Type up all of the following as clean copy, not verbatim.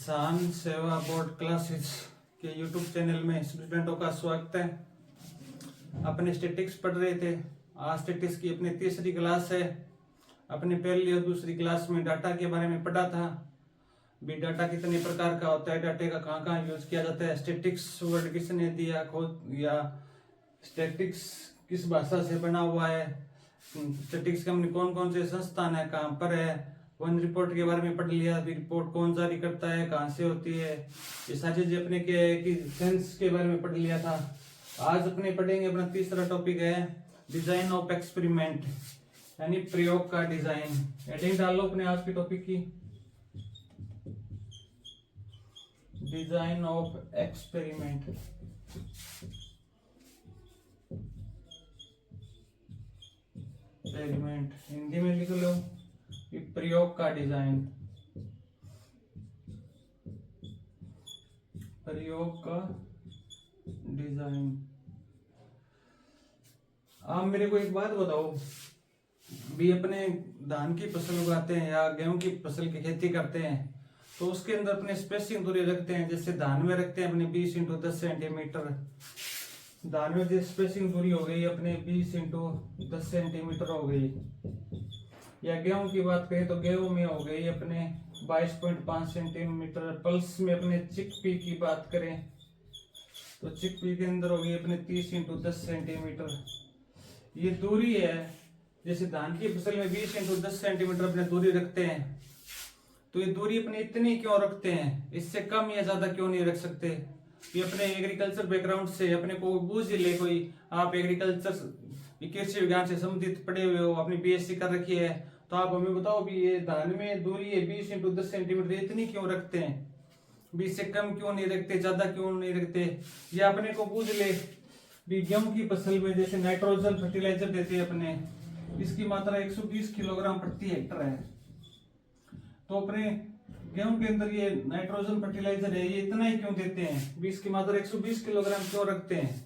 किसान सेवा board classes के यूट्यूब चैनल में स्टूडेंटों का स्वागत है। अपने स्टैटिक्स पढ़ रहे थे। आज स्टैटिक्स की अपनी तीसरी क्लास है। अपनी पहली और दूसरी क्लास में डाटा के बारे में पढ़ा था। भी डाटा कितने प्रकार का होता है, डाटे का कहाँ कहाँ यूज किया जाता है, स्टैटिक्स वर्ड किसने दिया खोज, या स्टैटिक्स किस भाषा से बना हुआ है, स्टैटिक्स कंपनी कौन कौन से संस्थान है, कहाँ पर है, वन रिपोर्ट के बारे में पढ़ लिया। अभी रिपोर्ट कौन जारी करता है, कहाँ से होती है, ये सारी चीजें अपने के सेंस के बारे में पढ़ लिया था। आज अपने पढ़ेंगे, अपना तीसरा टॉपिक है डिजाइन ऑफ एक्सपेरिमेंट, यानी प्रयोग का डिजाइन। हेडिंग डाल लो अपने आज के टॉपिक की, design of experiment. Experiment Hindi में लिख लो, प्रयोग का डिजाइन, प्रयोग का डिजाइन। आप मेरे को एक बात बताओ, भी अपने धान की फसल उगाते हैं या गेहूं की फसल की खेती करते हैं तो उसके अंदर अपने स्पेसिंग दूरी रखते हैं। जैसे धान में रखते हैं अपने 20 × 10 सेंटीमीटर, धान में जो स्पेसिंग दूरी हो गई अपने 20 × 10 सेंटीमीटर हो गई। या गेहूं की बात करें तो गेहूं में हो गई अपने 22.5 सेंटीमीटर। पल्स में अपने चिकपी की बात करें तो चिकपी के अंदर हो गई अपने 30 × 10 सेंटीमीटर। ये दूरी है। जैसे धान की फसल में 20 × 10 सेंटीमीटर अपने दूरी रखते हैं, तो ये दूरी अपने इतनी क्यों रखते हैं, इससे कम या ज्यादा क्यों नहीं रख सकते? ये अपने एग्रीकल्चर बैकग्राउंड से अपने को बूझ ले कोई, आप एग्रीकल्चर कृषि विज्ञान से संबंधित पढ़े हुए हो, अपनी बीएससी कर रखी है, तो आप हमें बताओ भी ये धान में दूरी है 20 × 10 सेंटीमीटर, इतनी क्यों रखते हैं? 20 से कम क्यों नहीं रखते, ज्यादा क्यों नहीं रखते? ये अपने को बूझ ले। भी गेहूं की फसल में जैसे नाइट्रोजन फर्टिलाइजर देते हैं अपने, इसकी मात्रा 120 किलोग्राम प्रति हेक्टर है। तो अपने गेहूं के अंदर ये नाइट्रोजन फर्टिलाइजर है, ये इतना ही क्यों देते हैं? 20 की मात्रा 120 किलोग्राम क्यों रखते हैं?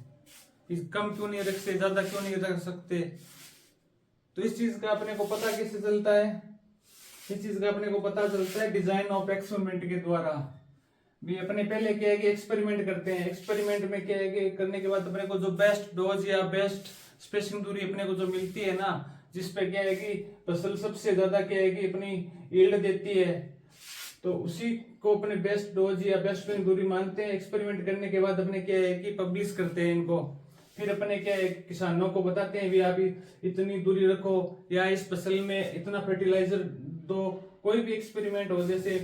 इस कम क्यों नहीं रखते, ज्यादा क्यों नहीं रख सकते? तो इस चीज का अपने को पता कैसे चलता है? इस चीज का अपने को पता चलता है डिजाइन ऑफ एक्सपेरिमेंट के द्वारा। भी अपने पहले क्या है कि एक्सपेरिमेंट करते हैं। एक्सपेरिमेंट में क्या है कि करने के बाद अपने को जो बेस्ट डोज या बेस्ट स्पेसिंग दूरी अपने को जो मिलती है ना, जिसपे क्या है कि फसल सबसे ज्यादा क्या है कि अपनी यील्ड देती है, तो उसी को अपने बेस्ट डोज या बेस्ट स्पेसिंग दूरी मानते हैं। एक्सपेरिमेंट करने के बाद अपने क्या है कि पब्लिश करते हैं इनको। फिर अपने क्या है किसानों को बताते हैं भी आप इतनी दूरी रखो, या इस फसल में इतना फर्टिलाइजर दो। कोई भी एक्सपेरिमेंट हो, जैसे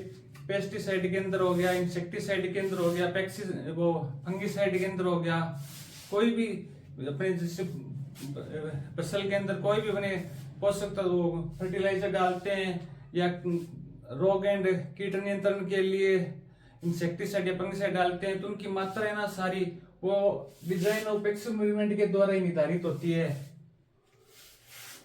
पेस्टिसाइड के अंदर हो गया, इंसेक्टिसाइड के अंदर हो गया, वो फंगिसाइड के अंदर हो गया, कोई भी अपने जैसे फसल के अंदर कोई भी अपने पोषक तत्व फर्टिलाइजर डालते हैं, या रोग एंड कीट नियंत्रण के लिए इंसेक्टिसाइड या फंगिसाइड डालते हैं, तो उनकी मात्रा है ना सारी वो डिजाइन ऑफ एक्सपेरिमेंट के द्वारा ही निर्धारित होती है।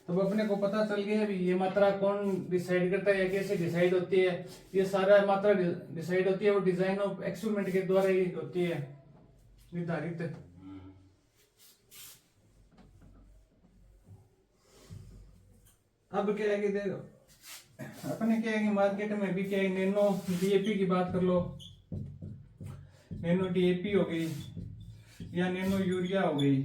तो अपने को पता चल गया भी ये मात्रा कौन डिसाइड करता है या कैसे डिसाइड होती है। ये सारा मात्रा डिसाइड होती है वो डिजाइन ऑफ एक्सपेरिमेंट के द्वारा ही होती है निर्धारित। अब क्या है कि देखो अपने क्या है कि मार्केट में भी क्या है, नैनो डीएपी की बात कर लो, नैनो डीएपी हो गई या नैनो यूरिया हो गई।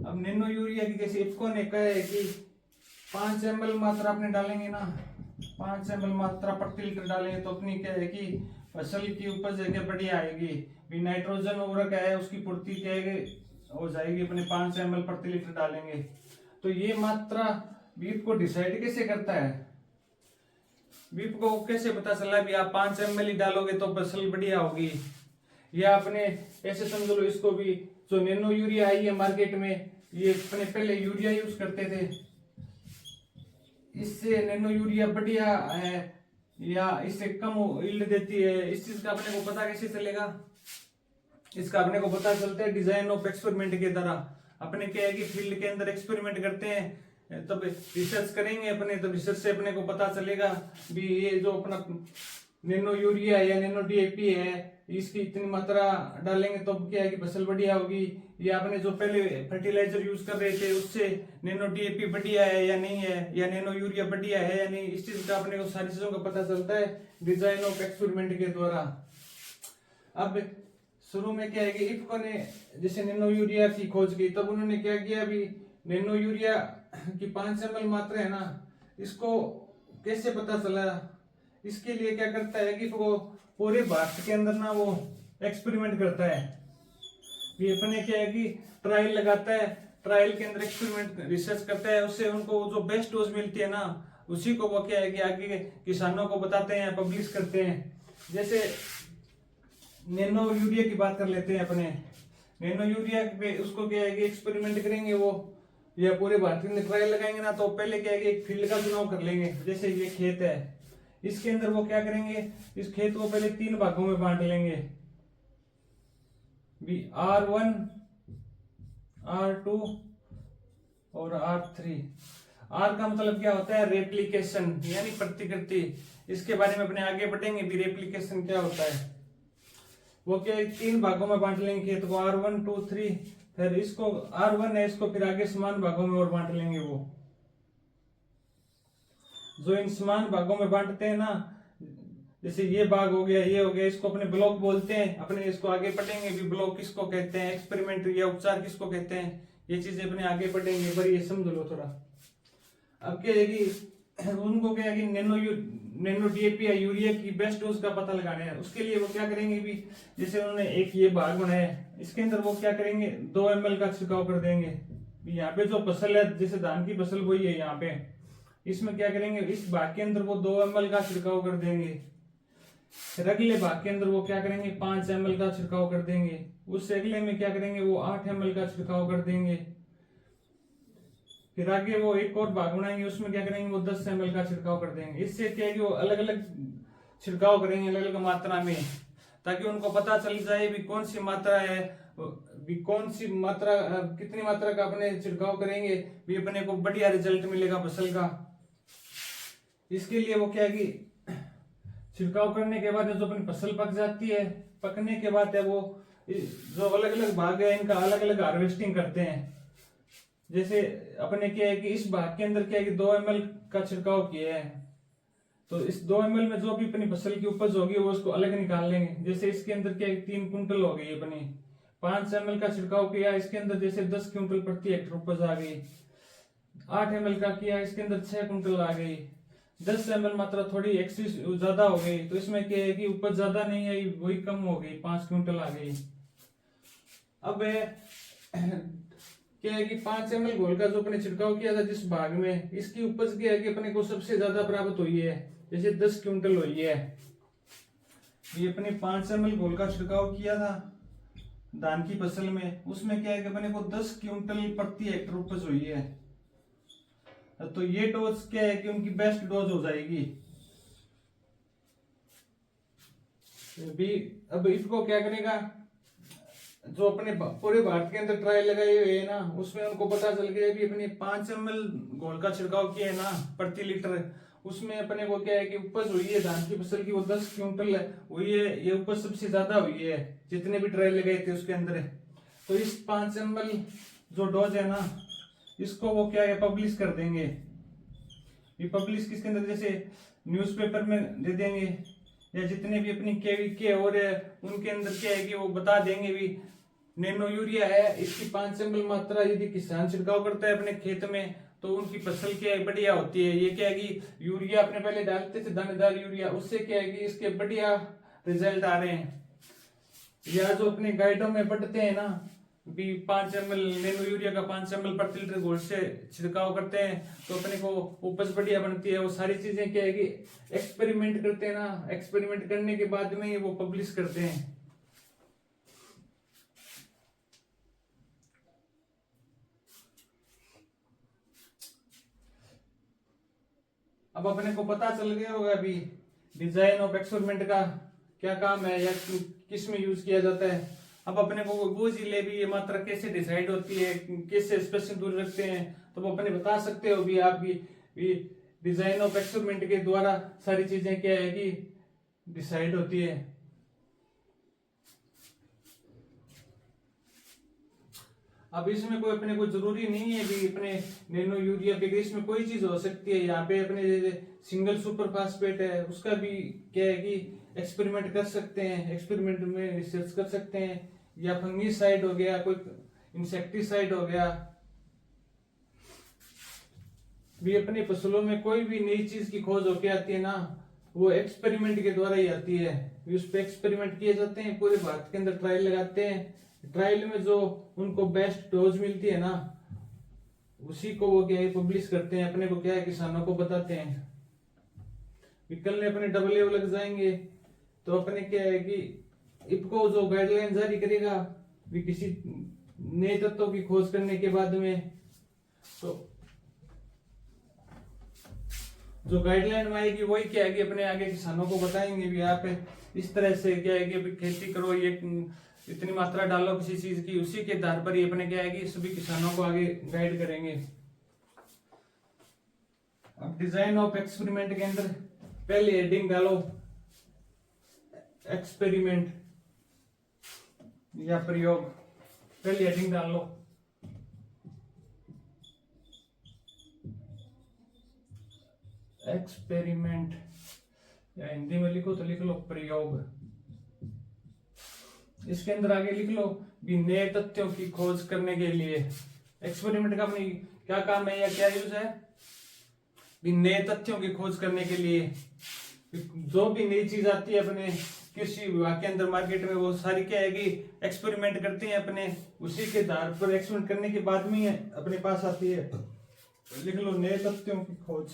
अब नैनो यूरिया की कैसे इफको ने कहा है कि 5 ml मात्रा अपने डालेंगे ना, 5 ml मात्रा प्रति लीटर डालेंगे तो अपनी क्या है कि फसल की उपज है बढ़िया आएगी। भी नाइट्रोजन उर्वरक है उसकी पूर्ति क्या है हो जाएगी, अपने 5 ml प्रति लीटर डालेंगे। तो ये मात्रा बीप को डिसाइड कैसे करता है? बीप को कैसे पता चला भी आप 5 ml ही डालोगे तो फसल बढ़िया होगी? या अपने ऐसे समझ लो इसको भी, जो नैनो यूरिया आई है मार्केट में, ये अपने पहले यूरिया यूज करते थे, इससे नैनो यूरिया बढ़िया है या इससे कम यील्ड देती है, इस चीज का अपने को पता कैसे चलेगा? इसका अपने को पता चलता है डिजाइन ऑफ एक्सपेरिमेंट के द्वारा। अपने क्या है कि फील्ड के अंदर एक्सपेरिमेंट करते हैं, तब रिसर्च करेंगे अपने, तब रिसर्च से अपने को पता चलेगा भी ये जो अपना नैनो यूरिया है या नैनो डीएपी है, इसकी इतनी मात्रा डालेंगे तो क्या है कि फसल बढ़िया होगी, या आपने जो पहले फर्टिलाइजर यूज कर रहे थे उससे नैनो डीएपी बढ़िया है या नहीं है, या नैनो यूरिया बढ़िया है या नहीं, इस चीज का अपने को सारी चीजों का पता चलता है डिजाइन ऑफ एक्सपेरिमेंट के द्वारा। अब शुरू में क्या है कि इफ्को ने जैसे नैनो यूरिया की खोज की, तब उन्होंने क्या किया, अभी नैनो यूरिया की 5 ml मात्रा है ना, इसको कैसे पता चला, इसके लिए क्या करता है कि वो पूरे भारत के अंदर ना वो एक्सपेरिमेंट करता है। ये अपने क्या है कि ट्रायल लगाता है, ट्रायल के अंदर एक्सपेरिमेंट रिसर्च करता है, उससे उनको जो बेस्ट डोज मिलती है ना, उसी को वो क्या है कि आगे किसानों को बताते हैं, पब्लिश करते हैं। जैसे नैनो यूरिया की बात कर लेते हैं अपने, नैनो यूरिया पे उसको क्या है कि एक्सपेरिमेंट करेंगे वो, या पूरे भारत में ट्रायल लगाएंगे ना, तो पहले क्या है कि एक फील्ड का चुनाव कर लेंगे। जैसे ये खेत है, इसके अंदर वो क्या करेंगे, इस खेत को पहले 3 भागों में बांट लेंगे, R1, R2 और R3। R का मतलब क्या होता है, रेप्लिकेशन यानी प्रतिकृति। इसके बारे में अपने आगे बढ़ेंगे भी, रेप्लिकेशन क्या होता है। वो क्या 3 भागों में बांट लेंगे खेत को, R1, 2, 3, फिर इसको R1 है, इसको फिर आगे समान भागों में और बांट लेंगे। वो जो इन समान भागों में बांटते हैं ना, जैसे ये भाग हो गया, ये हो गया, इसको अपने ब्लॉक बोलते हैं। अपने इसको आगे पढ़ेंगे भी, ब्लॉक किसको कहते हैं, एक्सपेरिमेंट या उपचार किसको कहते हैं, ये चीजें अपने आगे पढ़ेंगे, पर ये समझ लो थोड़ा। अब क्या है कि उनको क्या है कि नैनो डीएपी या यूरिया की बेस्ट डोज का पता लगाना है। उसके लिए वो क्या करेंगे भी, जैसे उन्होंने एक ये भाग बनाया, इसके अंदर वो क्या करेंगे 2 ml का छिड़काव कर देंगे। यहाँ पे जो फसल है, जैसे धान की फसल बोई है यहाँ पे, इसमें क्या करेंगे, इस भाग के अंदर वो 2 ml का छिड़काव कर देंगे। फिर अगले भाग के अंदर वो क्या करेंगे 5 ml का छिड़काव कर देंगे। उससे अगले में क्या करेंगे वो 8 ml का छिड़काव कर देंगे। फिर आगे वो एक और भाग बनाएंगे, उसमें क्या करेंगे वो 10 ml का छिड़काव कर देंगे। इससे क्या है कि वो अलग अलग छिड़काव करेंगे, अलग अलग मात्रा में, ताकि उनको पता चल जाए भी कौन सी मात्रा है, भी कौन सी मात्रा, कितनी मात्रा का अपने छिड़काव करेंगे भी अपने को बढ़िया रिजल्ट मिलेगा फसल का। इसके लिए वो क्या है कि छिड़काव करने के बाद जो अपनी फसल पक जाती है, पकने के बाद है वो जो अलग अलग भाग है इनका अलग अलग हार्वेस्टिंग करते हैं। जैसे अपने क्या है कि इस भाग के अंदर क्या है कि 2 ml का छिड़काव किया है, तो इस 2 ml में जो भी अपनी फसल की उपज होगी वो उसको अलग निकाल लेंगे। जैसे इसके अंदर क्या है 3 कुंटल हो गई अपनी, 5 ml का छिड़काव किया, इसके अंदर जैसे 10 क्विंटल प्रति हेक्टेयर उपज आ गई। 8 ml का किया, इसके अंदर 6 कुंटल आ गई। 10 ml मात्रा थोड़ी एक्सेस ज्यादा हो गई, तो इसमें क्या है कि उपज ज्यादा नहीं आई, वही कम हो गई, 5 क्विंटल आ गई। अब क्या है कि 5 ml घोल का जो अपने छिड़काव किया था जिस भाग में, इसकी उपज क्या है कि अपने को सबसे ज्यादा प्राप्त हुई है, जैसे 10 क्विंटल हुई है। ये अपने 5 ml घोल का छिड़काव किया था धान की फसल में, उसमें क्या है कि अपने को 10 क्विंटल प्रति हेक्टेयर उपज हुई है। तो ये डोज क्या है कि उनकी बेस्ट डोज हो जाएगी। भी अब इसको क्या करेगा, जो अपने पूरे भारत के अंदर ट्रायल लगाए हुए है ना, उसमें उनको पता चल गया भी अपने 5 ml घोल का छिड़काव किया है ना प्रति लीटर, उसमें अपने को क्या है कि उपज हुई है धान की फसल की वो 10 क्विंटल हुई है। ये उपज सबसे ज्यादा हुई है जितने भी ट्रायल लगाए थे उसके अंदर। तो इस 5 ml जो डोज है ना, इसको वो क्या है पब्लिश कर देंगे। ये पब्लिश किसके अंदर, जैसे न्यूज़पेपर में दे देंगे, या जितने भी अपनी केवीके और उनके अंदर क्या है कि वो बता देंगे भी नैनो यूरिया है, इसकी 5 ml मात्रा यदि किसान छिड़काव करता है अपने खेत में तो उनकी फसल क्या है बढ़िया होती है। ये क्या है कि यूरिया अपने पहले डालते थे दानेदार यूरिया, उससे क्या है कि इसके बढ़िया रिजल्ट आ रहे हैं। या जो अपने गाइडों में पढ़ते हैं ना भी 5 ml नैनो यूरिया का 5 ml प्रति लीटर घोल से छिड़काव करते हैं तो अपने को उपज बढ़िया बनती है। वो सारी चीजें क्या है कि एक्सपेरिमेंट करते हैं ना, एक्सपेरिमेंट करने के बाद में वो पब्लिश करते हैं। अब अपने को पता चल गया होगा अभी डिजाइन ऑफ एक्सपेरिमेंट का क्या काम है या किस में यूज किया जाता है। अब अपने को बूझ ही ले भी ये मात्रा कैसे डिसाइड होती है, कैसे स्पेसिफिक दूरी रखते हैं, तो वो अपने बता सकते हो भी आप भी डिजाइन ऑफ एक्सपेरिमेंट के द्वारा सारी चीजें क्या है कि डिसाइड होती है। अब इसमें कोई अपने को जरूरी नहीं है कि अपने नैनो यूरिया पे, इसमें कोई चीज हो सकती है। यहाँ पे अपने सिंगल सुपर फास्फेट है, उसका भी क्या है कि एक्सपेरिमेंट कर सकते हैं, एक्सपेरिमेंट में रिसर्च कर सकते हैं। या फंगीसाइड हो गया, कोई इंसेक्टिसाइड हो गया, भी अपनी फसलों में कोई भी नई चीज की खोज होके आती है ना, वो एक्सपेरिमेंट के द्वारा ही आती है। उस पर एक्सपेरिमेंट किए जाते हैं, पूरे भारत के अंदर ट्रायल लगाते हैं। ट्रायल में जो उनको बेस्ट डोज मिलती है ना, उसी को वो क्या है पब्लिश करते हैं, अपने को क्या है किसानों को बताते हैं। कल ने अपने डब्ल्यूओ लग जाएंगे तो अपने क्या है कि इफको जो गाइडलाइन जारी करेगा भी किसी नए तत्वों की खोज करने के बाद में, तो जो गाइडलाइन में आएगी वही क्या है कि अपने आगे किसानों को बताएंगे भी आप इस तरह से क्या है कि खेती करो, ये इतनी मात्रा डालो किसी चीज की, उसी के आधार पर ही अपने क्या है कि सभी किसानों को आगे गाइड करेंगे। अब डिजाइन ऑफ एक्सपेरिमेंट के अंदर पहले हेडिंग डालो एक्सपेरिमेंट या प्रयोग, पहले हेडिंग डाल लो। एक्सपेरिमेंट, या हिंदी में लिखो तो लिख लो प्रयोग। इसके अंदर आगे लिख लो भी नए तथ्यों की खोज करने के लिए। एक्सपेरिमेंट का अपनी क्या काम है या क्या यूज है, भी नए तथ्यों की खोज करने के लिए। जो भी नई चीज आती है अपने कृषि विभाग के अंदर मार्केट में, वो सारी क्या है कि एक्सपेरिमेंट करते हैं अपने, उसी के आधार पर एक्सपेरिमेंट करने के बाद में अपने पास आती है। लिख लो नए तथ्यों की खोज।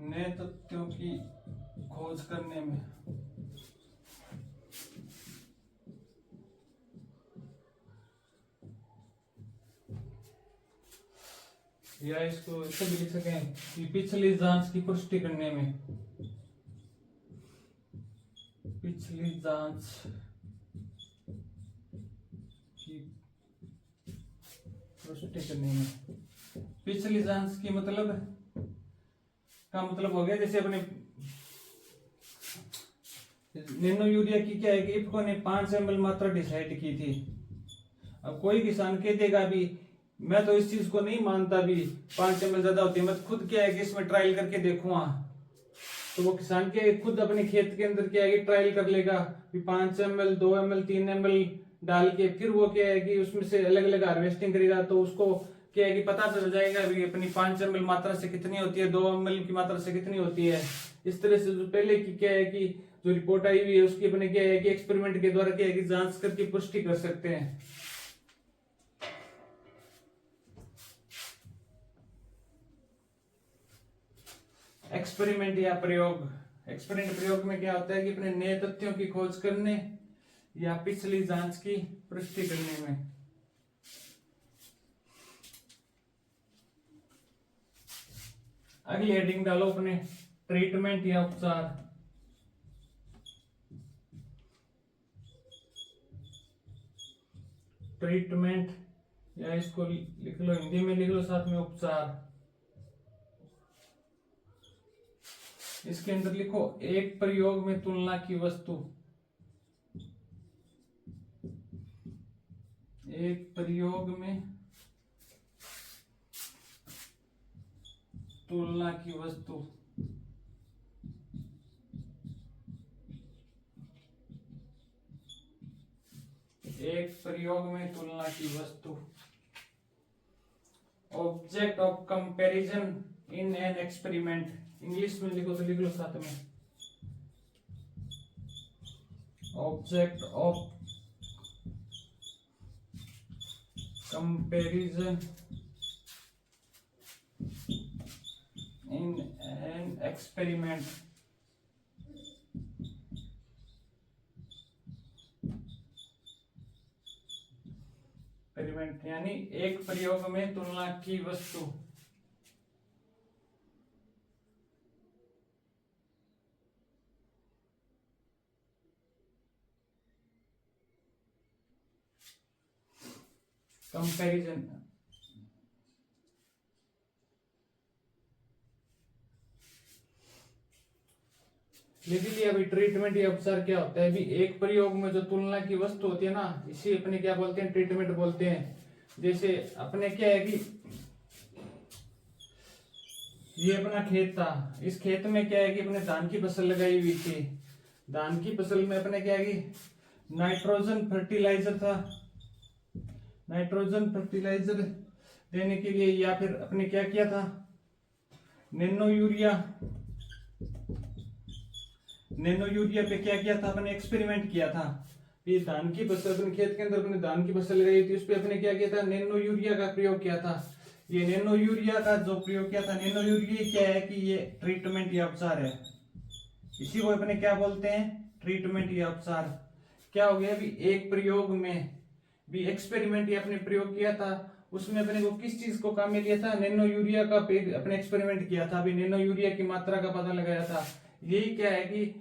नए तथ्यों की खोज करने में या इसको ऐसे भी लिख सकें कि पिछली जांच की पुष्टि करने में, पिछली जांच की पुष्टि करने में। पिछली जांच की मतलब का मतलब हो गया जैसे अपने नैनो यूरिया की क्या है कि इफको ने 5 ml मात्रा डिसाइड की थी। अब कोई किसान कह देगा भी मैं तो इस चीज को नहीं मानता भी 5 ml ज्यादा होती है, मैं खुद क्या है कि इसमें ट्रायल करके देखूंगा, तो वो किसान के खुद अपने खेत के अंदर क्या है कि ट्रायल कर लेगा कि 5 ml 2 ml 3 ml डाल के, फिर वो क्या है कि उसमें से अलग अलग हार्वेस्टिंग करेगा, तो उसको क्या है कि पता चल जाएगा भी अपनी 5 ml मात्रा से कितनी होती है, 2 ml की मात्रा से कितनी होती है। इस तरह से जो पहले की क्या है कि जो रिपोर्ट आई हुई है उसकी अपने क्या है कि एक्सपेरिमेंट के द्वारा क्या है कि जांच करके पुष्टि कर सकते हैं। एक्सपेरिमेंट या प्रयोग। एक्सपेरिमेंट प्रयोग में क्या होता है कि अपने नए तथ्यों की खोज करने या पिछली जांच की पुष्टि करने में। अगली हेडिंग डालो अपने ट्रीटमेंट या उपचार। ट्रीटमेंट या इसको लिख लो हिंदी में लिख लो साथ में उपचार। इसके अंदर लिखो एक प्रयोग में तुलना की वस्तु, एक प्रयोग में तुलना की वस्तु। एक प्रयोग में तुलना की वस्तु। Object of comparison in an experiment, English में लिखो तो लिख लो साथ में object of comparison in an experiment. Experiment यानी एक प्रयोग में तुलना की वस्तु। कंपैरिजन लिख लिया अभी। ट्रीटमेंट या उपचार क्या होता है? अभी एक प्रयोग में जो तुलना की वस्तु होती है ना, इसी अपने क्या बोलते हैं? ट्रीटमेंट बोलते हैं। जैसे अपने क्या है कि ये अपना खेत था, इस खेत में क्या है कि अपने धान की फसल लगाई हुई थी। धान की फसल में अपने क्या है कि नाइट्रोजन फर्टिलाइजर था, नाइट्रोजन फर्टिलाइजर देने के लिए, या फिर अपने क्या किया था? नैनो यूरिया, नैनो यूरिया पे क्या किया था? अपने एक्सपेरिमेंट किया था। ये धान की फसल अपने खेत के अंदर अपने धान की फसल लगाई थी, उस पर अपने क्या किया था? नैनो यूरिया का प्रयोग किया था। ये नैनो यूरिया का जो प्रयोग किया था, नैनो यूरिया क्या है कि ये ट्रीटमेंट या उपचार है। इसी को अपने क्या बोलते हैं? ट्रीटमेंट या उपचार। क्या हो गया? अभी एक प्रयोग में भी एक्सपेरिमेंट या अपने प्रयोग किया था, उसमें अपने को किस चीज को काम में लिया था? नैनो यूरिया का अपने एक्सपेरिमेंट किया था, अभी नैनो यूरिया की मात्रा का पता लगाया था। यही क्या है कि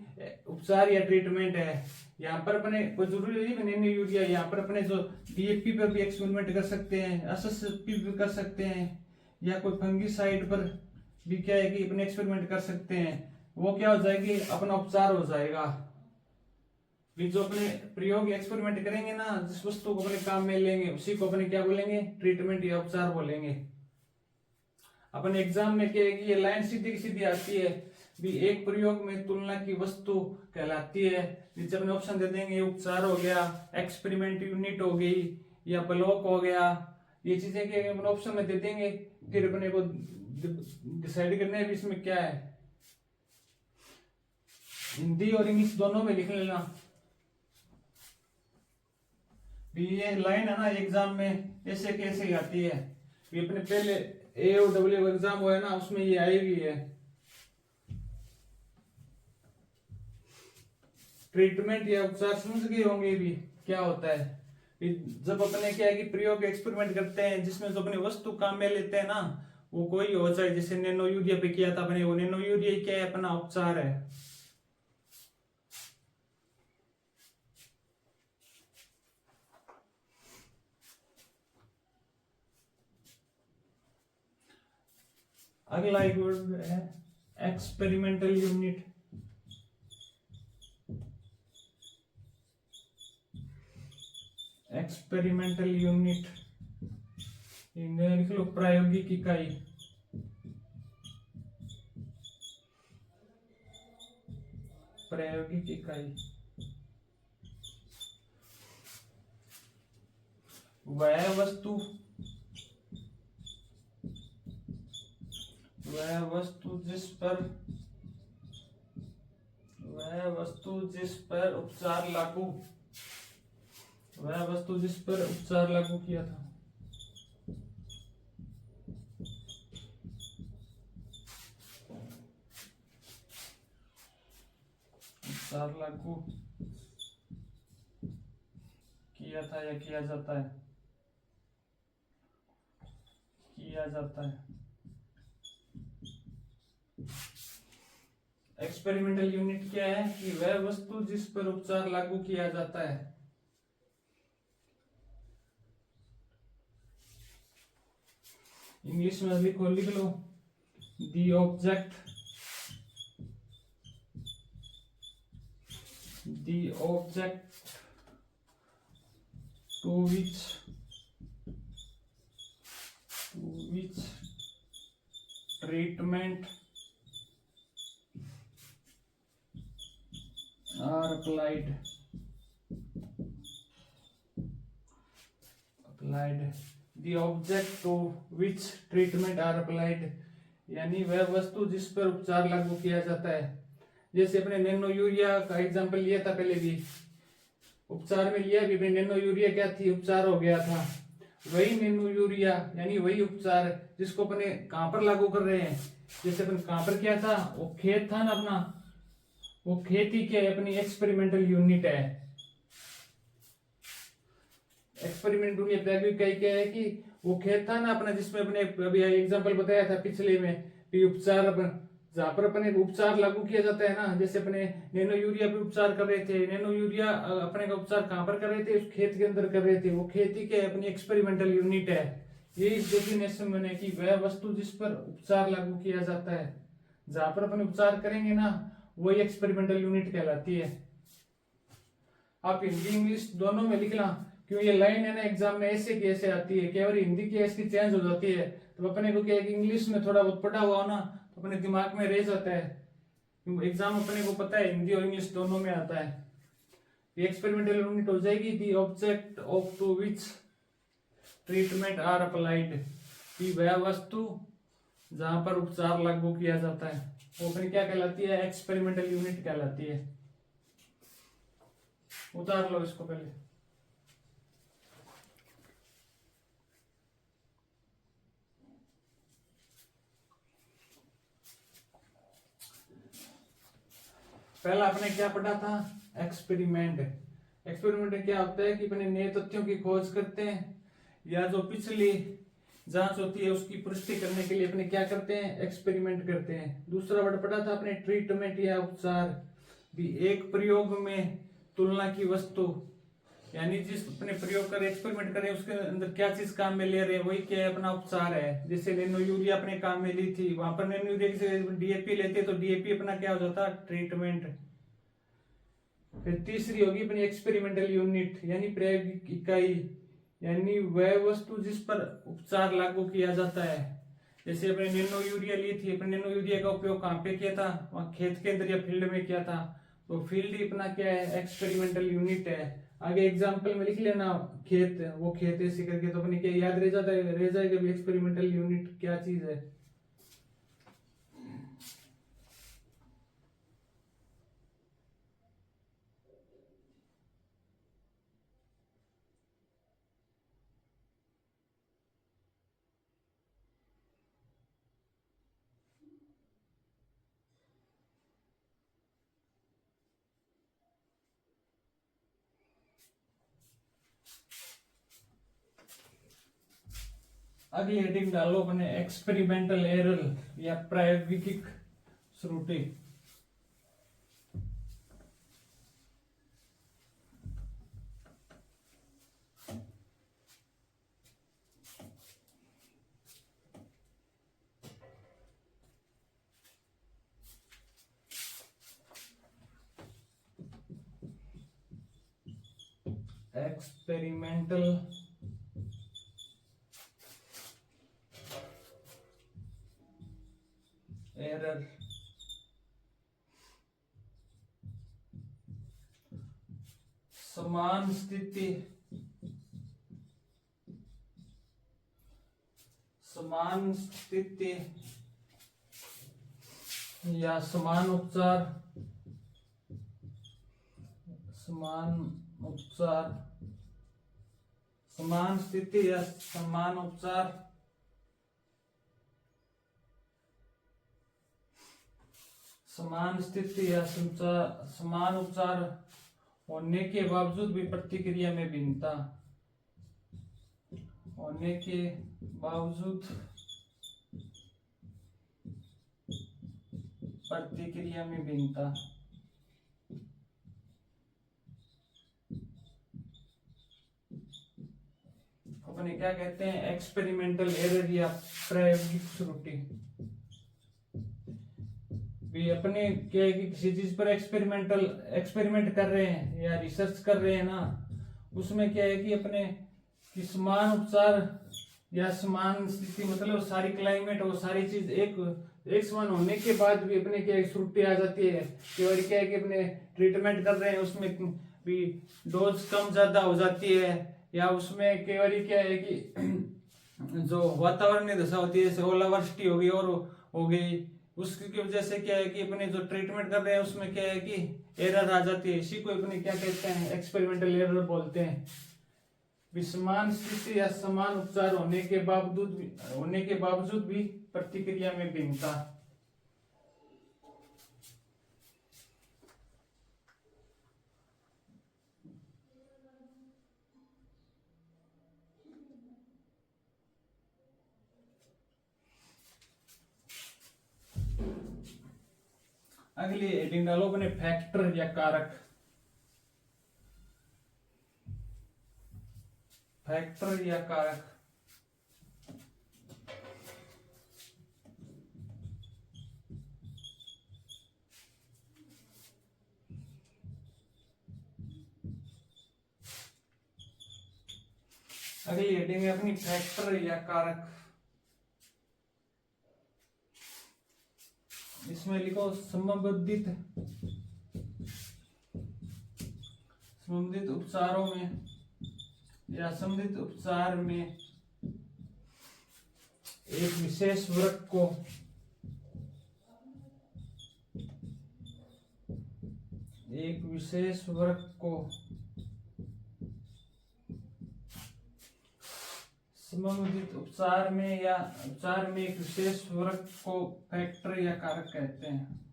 उपचार या ट्रीटमेंट है। यहाँ पर अपने कोई जरूरी नहीं नैनो यूरिया, यहाँ पर अपने जो डीएपी पर भी एक्सपेरिमेंट कर सकते हैं, एसएसपी भी कर सकते हैं, या कोई फंगीसाइड पर भी क्या है कि अपने एक्सपेरिमेंट कर सकते हैं। वो क्या हो जाएगी? अपना उपचार हो जाएगा। जो अपने प्रयोग एक्सपेरिमेंट करेंगे ना, जिस वस्तु को अपने काम में लेंगे, उसी को अपने क्या बोलेंगे? ट्रीटमेंट या उपचार बोलेंगे। अपने एग्जाम में क्या है कि ये लाइन सीधी की सीधी आती है भी, एक प्रयोग में तुलना की वस्तु कहलाती है। नीचे अपने ऑप्शन दे देंगे, उपचार हो गया, एक्सपेरिमेंट यूनिट हो गई, या ब्लॉक हो गया। ये चीजें क्या अपने ऑप्शन में दे देंगे, फिर अपने को डिसाइड करना है इसमें क्या है। हिंदी और इंग्लिश दोनों में लिख लेना। ये लाइन है ना एग्जाम में ऐसे कैसे आती है, ये अपने पहले AOW एग्जाम हुआ है ना, उसमें ये आई हुई है। ट्रीटमेंट या उपचार समझ गए होंगे भी क्या होता है। जब अपने क्या है कि प्रयोग एक्सपेरिमेंट करते हैं, जिसमें जो अपने वस्तु काम में लेते हैं ना, वो कोई हो चाहे, जैसे नैनो यूरिया पे किया था अपने, वो नैनो यूरिया क्या है? अपना उपचार है। अगला एक वर्ड है एक्सपेरिमेंटल यूनिट। एक्सपेरिमेंटल यूनिट लिख लो, प्रायोगिक इकाई। प्रायोगिक इकाई वह वस्तु जिस पर उपचार लागू किया था। उपचार लागू किया था या किया जाता है? किया जाता है। एक्सपेरिमेंटल यूनिट क्या है कि वह वस्तु जिस पर उपचार लागू किया जाता है। इंग्लिश में लिख लो, the object to which treatment are applied the object to which treatment are applied, यानी वह वस्तु जिस पर उपचार लागू किया जाता है। जैसे अपने नैनो यूरिया का एग्जांपल लिया था पहले भी, उपचार में लिया भी। नैनो यूरिया क्या थी? उपचार हो गया था। वही नैनो यूरिया यानी वही उपचार जिसको अपने कहां पर लागू कर रहे हैं। जैसे अपन कहां पर किया था? वो खेत था ना अपना, वो खेती क्या है? अपनी एक्सपेरिमेंटल यूनिट है। एक्सपेरिमेंट यूनिट क्या है कि वो खेत था ना अपना, जिसमें अपने अभी एग्जांपल बताया था पिछले में भी, उपचार जहां पर अपने उपचार लागू किया जाता है ना। जैसे अपने नैनो यूरिया पे उपचार कर रहे थे, नैनो यूरिया अपने का उपचार कहां पर कर रहे थे? उस खेत के अंदर कर रहे थे। वो खेती क्या है? अपनी एक्सपेरिमेंटल यूनिट है। ये इस डेफिनेशन में कि वह वस्तु जिस पर उपचार लागू किया जाता है। जहां पर अपन उपचार करेंगे ना, वही एक्सपेरिमेंटल यूनिट कहलाती है। आप हिंदी इंग्लिश दोनों में लिखना, क्यों ये लाइन है ना एग्जाम में ऐसे कैसे आती है, केवल हिंदी की ऐसी चेंज हो जाती है, तो अपने को क्या इंग्लिश में थोड़ा बहुत पढ़ा हुआ हो ना तो अपने दिमाग में रह जाता है। एग्जाम अपने को पता है हिंदी और इंग्लिश दोनों में आता है। ये एक्सपेरिमेंटल यूनिट हो जाएगी the object of to which treatment are applied, कि वह वस्तु जहां पर उपचार लागू किया जाता है वो अपनी क्या कहलाती है, एक्सपेरिमेंटल यूनिट कहलाती है। उतार लो इसको पहले। पहला आपने क्या पढ़ा था, एक्सपेरिमेंट। एक्सपेरिमेंट क्या होता है कि अपने नए तथ्यों की खोज करते हैं या जो पिछली जांच होती है उसकी पुष्टि करने के लिए अपने क्या करते हैं, एक्सपेरिमेंट करते हैं। दूसरा वर्ड पढ़ा था अपने ट्रीटमेंट या उपचार, भी एक प्रयोग में तुलना की वस्तु, यानी जिस अपने प्रयोग कर एक्सपेरिमेंट करें उसके अंदर क्या चीज काम में ले रहे हैं वही क्या है, अपना उपचार है। जैसे नैनो यूरिया अपने काम में ली थी, वहां पर नैनो यूरिया से डीएपी लेते तो डीएपी अपना क्या हो जाता, ट्रीटमेंट। फिर तीसरी होगी अपनी एक्सपेरिमेंटल यूनिट, यानी प्रायोगिक इकाई, यानी वह वस्तु जिस पर उपचार लागू किया जाता है। जैसे अपने नैनो यूरिया ली थी, अपने नैनो यूरिया का उपयोग कहाँ पे किया था, वहां खेत के अंदर या फील्ड में किया था, तो फील्ड ही अपना क्या है, एक्सपेरिमेंटल यूनिट है। आगे एग्जाम्पल में लिख लेना खेत, वो खेत ऐसे करके, तो अपने क्या याद रह जाता है, रह जाएगा भी एक्सपेरिमेंटल यूनिट क्या चीज है। अगली हेडिंग डालो अपने एक्सपेरिमेंटल एरर या प्रायोगिक त्रुटि। एक्सपेरिमेंटल एरर, समान स्थिति, समान स्थिति या समान उपचार, समान उपचार, समान स्थिति या समान उपचार, समान स्थिति या समान उपचार होने के बावजूद भी प्रतिक्रिया में भिन्नता, होने के बावजूद प्रतिक्रिया में भिन्नता। अपने क्या कहते हैं, एक्सपेरिमेंटल एरर या प्रायोगिक त्रुटि। भी अपने क्या है कि किसी चीज पर एक्सपेरिमेंट कर रहे हैं या रिसर्च कर रहे हैं ना, उसमें क्या है कि अपने कि समान उपचार या समान स्थिति, मतलब सारी क्लाइमेट और सारी चीज एक समान होने के बाद भी अपने क्या त्रुटि आ जाती है। केवल क्या है कि अपने ट्रीटमेंट कर रहे हैं उसमें भी डोज कम ज्यादा हो जाती है, या उसमें केवल क्या है कि जो वातावरणीय दशा होती है जैसे ओलावृष्टि हो गई और हो गई, उसकी वजह से क्या है कि अपने जो ट्रीटमेंट कर रहे हैं उसमें क्या है कि एरर आ जाती है। इसी को अपने क्या कहते हैं, एक्सपेरिमेंटल एरर बोलते हैं। समान स्थिति या समान उपचार होने के बावजूद भी प्रतिक्रिया में भिन्नता। अगली हेडिंग डालो अपने फैक्टर या कारक। फैक्टर या कारक, अगली हेडिंग है अपनी फैक्टर या कारक। इसमें लिखो संबंधित उपचारों में या संबंधित उपचार में एक विशेष वर्ग को संबंधित उपचार में या उपचार में एक विशेष वर्ग को फैक्टर या कारक कहते हैं।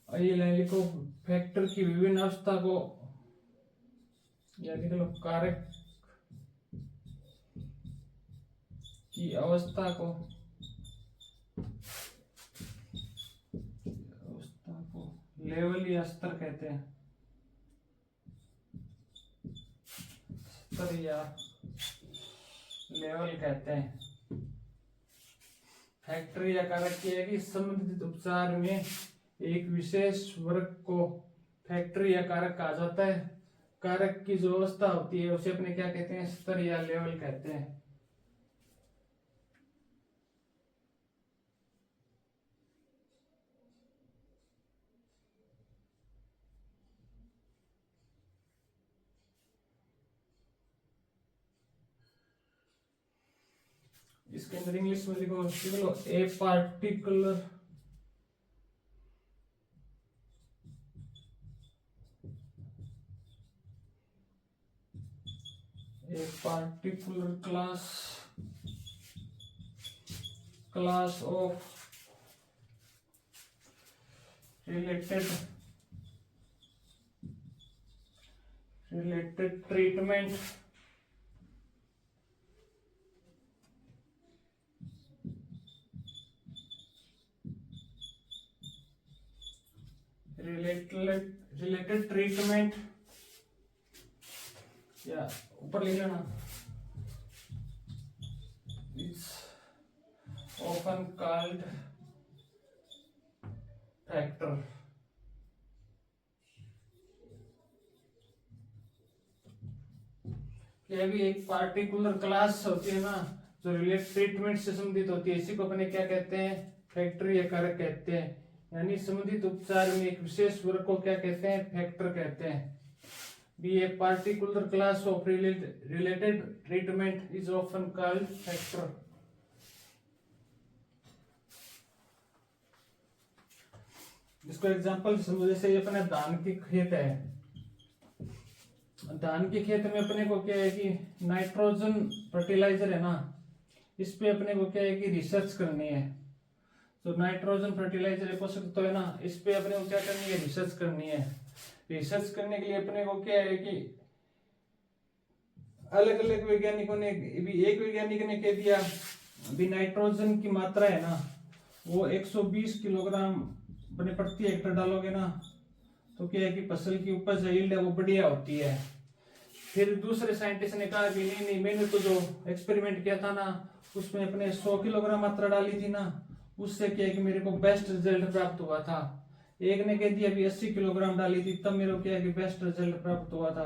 ये लाइन लिखो, फैक्टर की विभिन्न अवस्था को या लिख लो कारक की अवस्था को लेवल या स्तर कहते हैं। स्तर या लेवल कहते हैं। फैक्टर या कारक की है कि संबंधित उपचार में एक विशेष वर्ग को फैक्टर या कारक कहा जाता है। कारक की जो अवस्था होती है उसे अपने क्या कहते हैं, स्तर या लेवल कहते हैं। इसके अंदर इंग्लिश में लिखो a particular class of related treatment related treatment या ऊपर लिख लेना, it's often called factor। ये भी एक पार्टिकुलर क्लास होती है ना जो रिलेटेड ट्रीटमेंट से संबंधित होती है, इसी को अपने क्या कहते हैं, फैक्टर या कारक कहते हैं। यानी संबंधित उपचार में एक विशेष वर्ग को क्या कहते हैं, फैक्टर कहते हैं। Be a particular class of related treatment is often called factor. इसको एग्जांपल समझो, जैसे ये अपने धान की खेत है। धान के खेत में अपने को क्या है कि नाइट्रोजन फर्टिलाइजर है ना, इस पे अपने को क्या है कि रिसर्च करनी है। तो नाइट्रोजन फर्टिलाइजर है, पोषक तत्व है ना, इस पे अपने को क्या करनी है, रिसर्च करनी है। रिसर्च करने के लिए अपने को क्या है कि अलग अलग वैज्ञानिकों ने, एक वैज्ञानिक ने कह दिया भी नाइट्रोजन की मात्रा है ना वो 120 किलोग्राम अपने प्रति हेक्टर डालोगे ना तो क्या है कि फसल की उपज यील्ड है वो बढ़िया होती है। फिर दूसरे साइंटिस्ट ने कहा कि नहीं मैंने तो जो एक्सपेरिमेंट किया था ना उसमें अपने 100 किलोग्राम मात्रा डाली थी ना, उससे क्या है कि मेरे को बेस्ट रिजल्ट प्राप्त हुआ था। एक ने कह दिया अभी 80 किलोग्राम डाली थी तब मेरे को क्या है कि बेस्ट रिजल्ट प्राप्त हुआ था।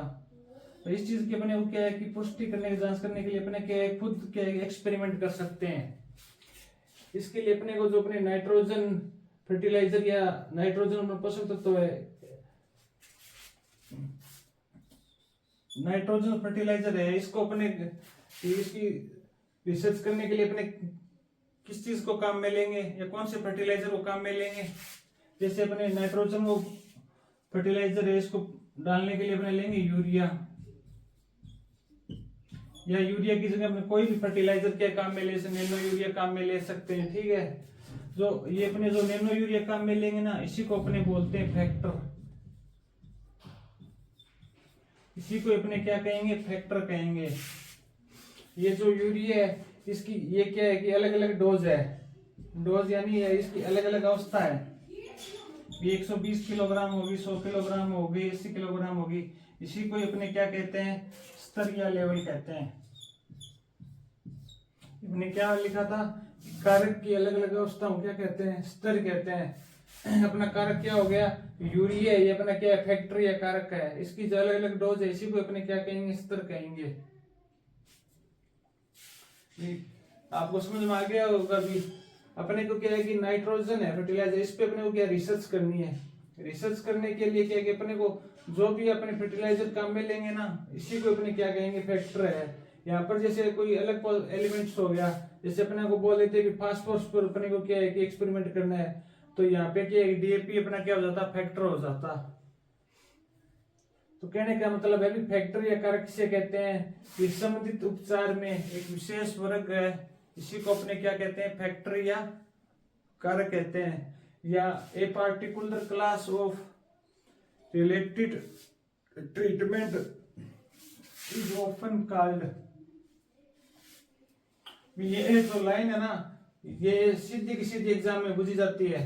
तो इस चीज की अपने को क्या है कि पुष्टि करने की, जांच करने के लिए अपने क्या है खुद क्या है एक्सपेरिमेंट कर सकते हैं। इसके लिए अपने को जो अपने नाइट्रोजन फर्टिलाइजर या नाइट्रोजन पोषक तत्व है, नाइट्रोजन फर्टिलाइजर है, इसको अपने इसकी रिसर्च करने के लिए अपने किस चीज को काम में लेंगे या कौन से फर्टिलाइजर को काम में लेंगे। जैसे अपने नाइट्रोजन वो फर्टिलाइजर है, इसको डालने के लिए अपने लेंगे यूरिया, या यूरिया की जगह अपने कोई भी फर्टिलाइजर के काम में ले सकते, नैनो यूरिया काम में ले सकते हैं। ठीक है, जो ये अपने जो नैनो यूरिया काम में लेंगे ना इसी को अपने बोलते हैं फैक्टर। इसी को अपने क्या कहेंगे, फैक्टर कहेंगे। ये जो यूरिया है इसकी ये क्या है कि अलग अलग डोज है, डोज यानी है इसकी अलग अलग अवस्था है। ये 120 किलोग्राम होगी, 100 किलोग्राम होगी, 80 किलोग्राम होगी। इसी को अपने क्या कहते हैं, स्तर या लेवल कहते हैं। हमने क्या लिखा था, कारक की अलग अलग अवस्थाओं क्या कहते हैं, स्तर कहते हैं। अपना कारक क्या हो गया, यूरिया, ये अपना क्या है, फैक्टर या कारक का है। इसकी जो अलग अलग डोज है इसी को अपने क्या कहेंगे, स्तर कहेंगे। आपको समझ में आ गया होगा भी। अपने को क्या है कि नाइट्रोजन है फर्टिलाइजर, इस पे अपने को क्या रिसर्च करनी है। रिसर्च करने के लिए क्या है कि अपने को जो भी अपने फर्टिलाइजर काम में लेंगे ना, इसी को अपने क्या कहेंगे, फैक्टर है। यहाँ पर जैसे कोई अलग एलिमेंट्स हो गया, जैसे अपने को बोल देते हैं कि फास्फोरस पर अपने को क्या है कि एक्सपेरिमेंट करना है, तो यहाँ पे क्या डीएपी अपना क्या हो जाता, फैक्टर हो जाता। तो कहने का मतलब है भी फैक्टर या कारक किसे कहते हैं कि संबंधित उपचार में एक विशेष वर्ग है, इसी को अपने क्या कहते हैं, फैक्टर या कारक कहते हैं। या ए particular class of related treatment is often called. ये जो लाइन है ना, ये सीधी की सीधी एग्जाम में पूछी जाती है।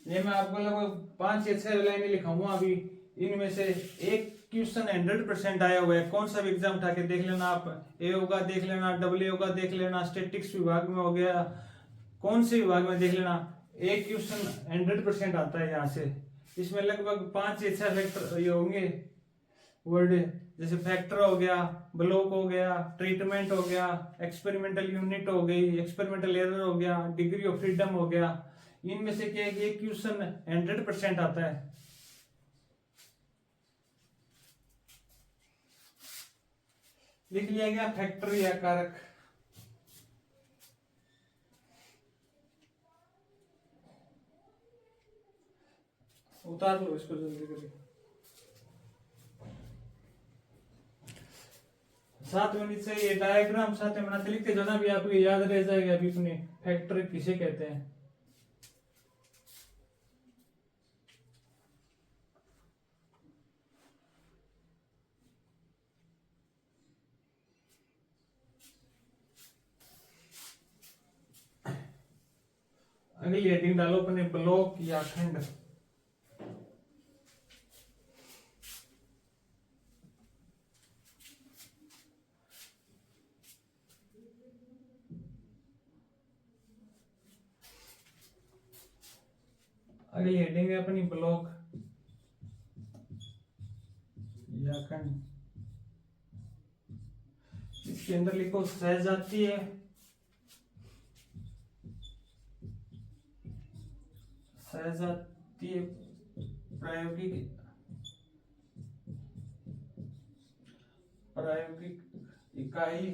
ये मैं आपको लगभग 5 या 6 लाइनें लिखाऊंगा अभी, इनमें से एक क्वेश्चन 100% आया हुआ है। कौन सा भी एग्जाम उठा के देख लेना आप, ए होगा देख लेना, डब्ल्यू होगा देख लेना, स्टैटिस्टिक्स विभाग में हो गया, कौन से विभाग में देख लेना, एक क्वेश्चन 100% आता है यहाँ से। इसमें लगभग 5 या 6 फैक्टर ये होंगे वर्ड, जैसे फैक्टर हो गया, ब्लॉक हो गया, ट्रीटमेंट हो गया, एक्सपेरिमेंटल यूनिट हो गई, एक्सपेरिमेंटल एरर हो गया, डिग्री ऑफ फ्रीडम हो गया। इनमें से क्या है कि एक क्वेश्चन 100% आता है। लिख लिया गया फैक्टर या कारक। उतार लो इसको जल्दी करिए। 7 मिनट से ये डायग्राम साथ में बनाते लिखते जाना, भी आपको याद रह जाएगा अभी अपने फैक्टर किसे कहते हैं। अगली हेडिंग डालो अपने ब्लॉक या खंड। अगली हेडिंग है अपनी ब्लॉक या खंड। इसके अंदर लिखो सहजातीय सहजातीय प्रायोगिक इकाई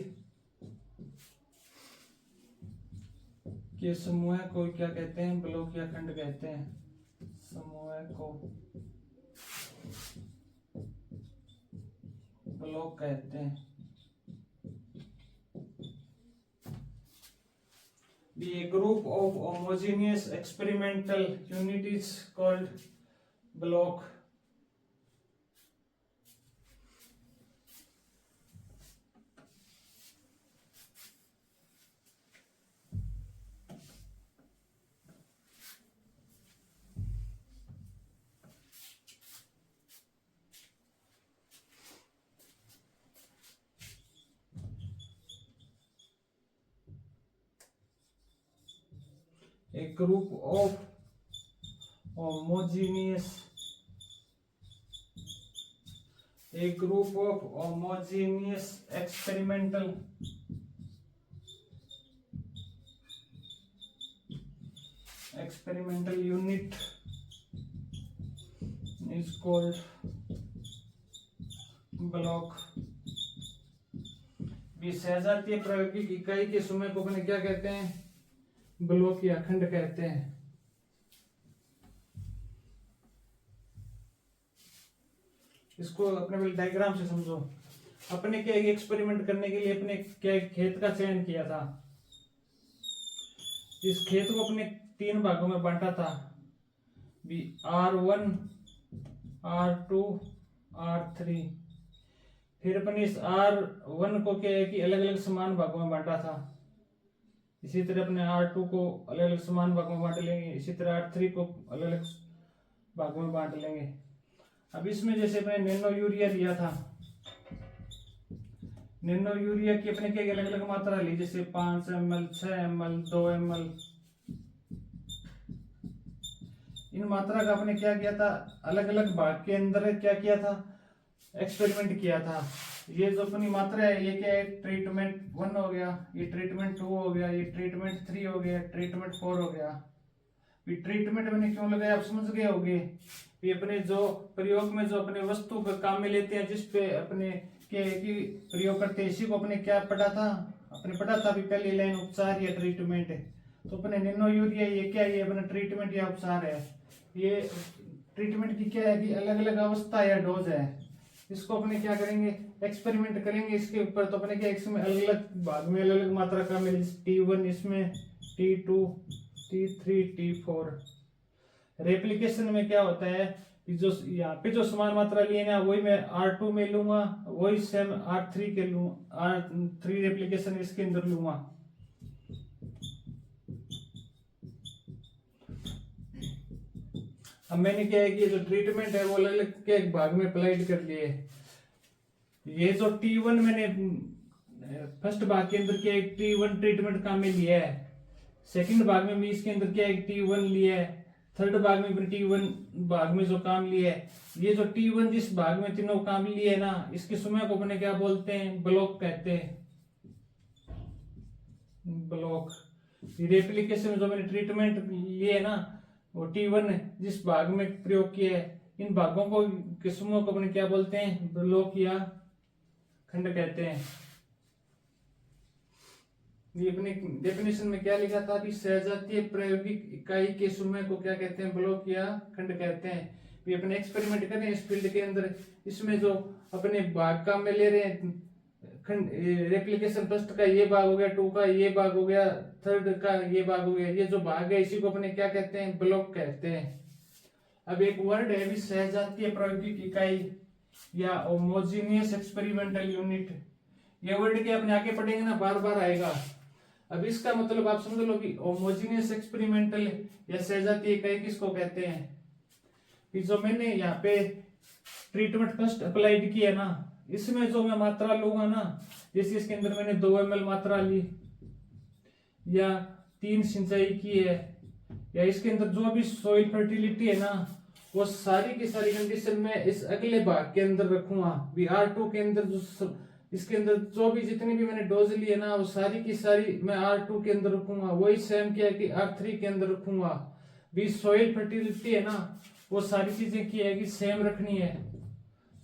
के समूह को क्या कहते हैं, ब्लॉक या खंड कहते हैं। समूह को ब्लॉक कहते हैं। The group of homogeneous experimental unit is called block. A group of homogeneous experimental unit is called block. सहजातीय प्रायोगिक इकाई के समूह को अपने क्या कहते हैं, ब्लॉक या खंड कहते हैं। इसको अपने डायग्राम से समझो। अपने क्या एक्सपेरिमेंट करने के लिए अपने क्या खेत का चयन किया था। इस खेत को अपने 3 भागों में बांटा था, भी R1, R2, R3। फिर अपने इस R1 को क्या है कि अलग अलग समान भागों में बांटा था। इसी तरह अपने R2 को अलग अलग समान भागों में बांट लेंगे, इसी तरह R3 को अलग अलग भागों में बांट लेंगे। अब इसमें जैसे अपने नैनो यूरिया लिया था, नैनो यूरिया की अपने क्या अलग अलग मात्रा ली, जैसे 5 ml, 6 ml, 2 ml। इन मात्रा का आपने क्या किया था, अलग अलग भाग के अंदर क्या किया था, एक्सपेरिमेंट किया था। ये जो अपनी मात्रा है ये क्या है, ट्रीटमेंट 1 हो गया, ये ट्रीटमेंट 2 हो गया, ये ट्रीटमेंट 3 हो गया, ट्रीटमेंट 4 हो गया। ये ट्रीटमेंट मैंने क्यों लगाया आप समझ गए होंगे। ये अपने जो प्रयोग में जो अपने वस्तु को काम में लेते हैं, जिस पे अपने के की प्रयोग करते हैं, इसी को अपने क्या पढ़ा था, अपने पढ़ा था अभी पहली लाइन, उपचार या ट्रीटमेंट। तो अपने नैनो यूरिया ये क्या है, ये अपना ट्रीटमेंट या उपचार है। ये ट्रीटमेंट की क्या है कि अलग अलग अवस्था या डोज है। इसको अपने क्या करेंगे, एक्सपेरिमेंट करेंगे इसके ऊपर। तो अपने क्या, इसमें अलग अलग भाग में अलग अलग मात्रा का मिले, T1 इसमें, T2, T3, T4। रेप्लिकेशन में क्या होता है कि जो यहाँ पे जो समान मात्रा लिए ना वही मैं R2 में लूंगा, वही सेम R3 के लूंगा, R3 रेप्लिकेशन इसके अंदर लूंगा। अब मैंने क्या है कि जो ट्रीटमेंट है वो अलग अलग के एक भाग में अप्लाइड कर लिए। ये जो T1 मैंने फर्स्ट भाग के अंदर क्या है, T1 ट्रीटमेंट काम में लिया है। सेकंड भाग में भी इसके अंदर क्या है, T1 लिया है। थर्ड भाग में भी T1 भाग में जो काम लिया है, ये जो T1 जिस भाग में तीनों काम लिए है ना, इसके समय को अपने क्या बोलते हैं, ब्लॉक कहते हैं, ब्लॉक। रेप्लिकेशन में जो मैंने ट्रीटमेंट लिए है ना, वो T1 जिस भाग में प्रयोग किया है, इन भागों को के समूह को अपने क्या बोलते हैं, ब्लॉक या खंड कहते हैं। ये अपने डेफिनेशन में क्या लिखा था कि सजातीय प्रायोगिक इकाई के समूह को क्या कहते हैं, ब्लॉक या खंड कहते हैं। ये अपने एक्सपेरिमेंट कर रहे हैं इस फील्ड के अंदर, इसमें जो अपने भाग काम में ले रहे हैं, खंड रेप्लिकेशन फर्स्ट का ये भाग हो गया, 2 का ये भाग हो गया, थर्ड का ये भाग हो गया, ये जो भाग है इसी को अपने क्या कहते हैं, ब्लॉक कहते हैं। अब एक वर्ड है भी, सजातीय प्रायोगिक इकाई या होमोजेनियस एक्सपेरिमेंटल यूनिट। ये वर्ड के अपने आगे पढ़ेंगे ना, बार बार आएगा। अब इसका मतलब आप समझ लो कि होमोजेनियस एक्सपेरिमेंटल या सजातीय इकाई किसको कहते हैं, कि जो मैंने यहाँ पे ट्रीटमेंट फर्स्ट अप्लाइड की है ना, इसमें जो मैं मात्रा लूंगा ना, जैसे इसके अंदर मैंने 2 ml मात्रा ली या 3 सिंचाई की है, या इसके अंदर जो भी सॉइल फर्टिलिटी है ना, वो सारी की सारी कंडीशन में इस अगले भाग के अंदर रखूंगा। R2 के अंदर जो इसके अंदर जो भी जितनी भी मैंने डोज ली है ना, वो सारी की सारी मैं R2 के अंदर रखूंगा। वही सेम किया कि R3 के अंदर रखूंगा। भी सॉइल फर्टिलिटी है ना, वो सारी चीजें की है कि सेम रखनी है।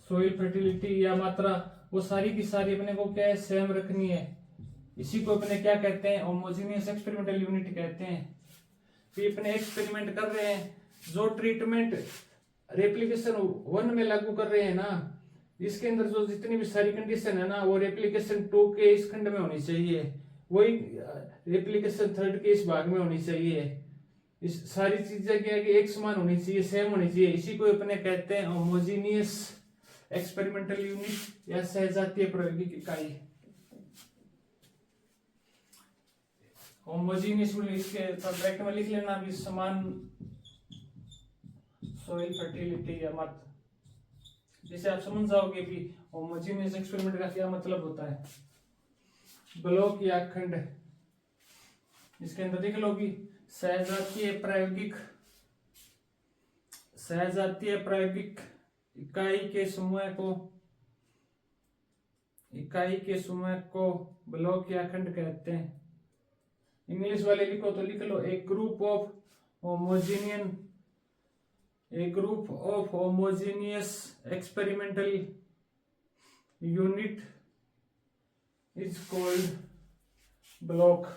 सॉइल फर्टिलिटी या मात्रा वो सारी की सारी अपने को क्या है, सेम रखनी है। इसी को अपने क्या कहते हैं, होमोजेनियस एक्सपेरिमेंटल यूनिट कहते हैं। फिर अपने एक्सपेरिमेंट कर रहे हैं, जो ट्रीटमेंट रेप्लिकेशन 1 में लागू कर रहे हैं ना, इसके अंदर जो जितनी भी सारी कंडीशन है ना, वो रेप्लिकेशन 2 के इस खंड में होनी चाहिए, वही रेप्लिकेशन 3 के इस भाग में होनी चाहिए। इस सारी चीजें क्या है कि एक समान होनी चाहिए, सेम होनी चाहिए। इसी को अपने कहते हैं होमोजेनियस एक्सपेरिमेंटल यूनिट या सजातीय प्रायोगिक इकाई। होमोजेनियस इसके ब्रैकेट में लिख लेना भी, समान सॉइल फर्टिलिटी या मत, जैसे आप समझ जाओगे कि होमोजेनियस एक्सपेरिमेंट का क्या मतलब होता है, ब्लॉक या खंड। इसके अंदर देख लो कि सजातीय प्रायोगिक इकाई के समूह को ब्लॉक या खंड कहते हैं। इंग्लिश वाले लिखो तो लिख लो, a group of homogeneous experimental unit is called block.